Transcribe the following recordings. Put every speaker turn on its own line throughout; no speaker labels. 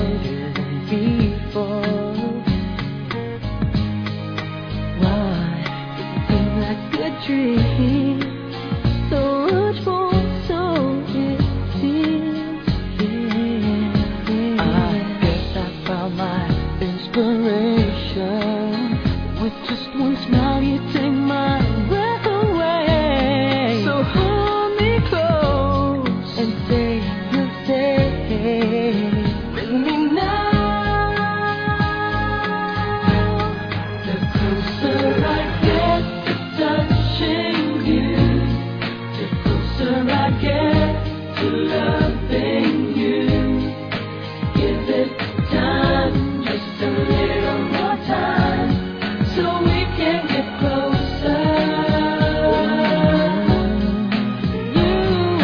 better than before. Why did it seem like a dream? So much more, so it seems. Yeah. I guess I found my inspiration. With just one smile, you take my breath away. So hold me close and say you'll stay with me now. The closer I get to touching you, the closer I get to loving you. Give it time, just a little more time, so we can get closer. You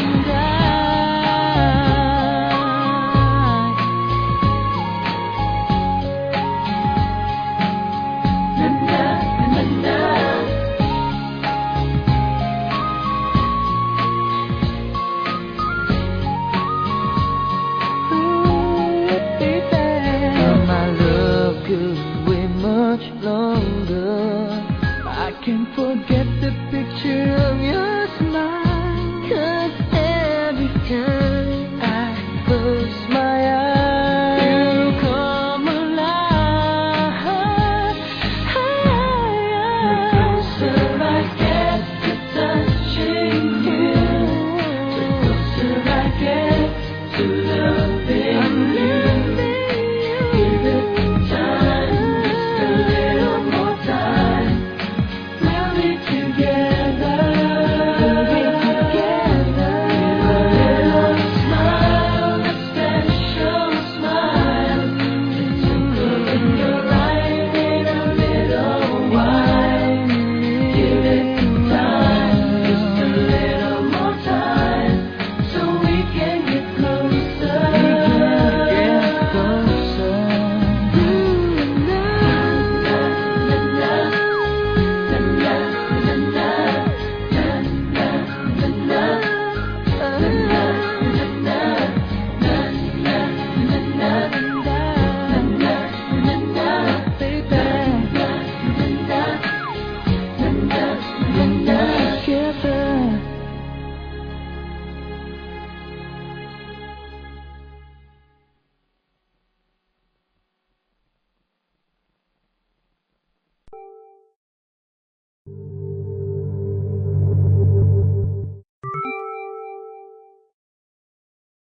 and I. Na na na na. Ooh, baby. My love goes way much longer. I can't forget the picture of your smile. 'Cause every time I close my eyes, you come alive. The closer I get to touching you, the closer I get to loving you. Give it time, just a little more time. We'll be together. We'll be together. With a little smile, a special smile. The twinkle in your eye in a little while. Give it time, just a little more time, so we can get closer. Get closer.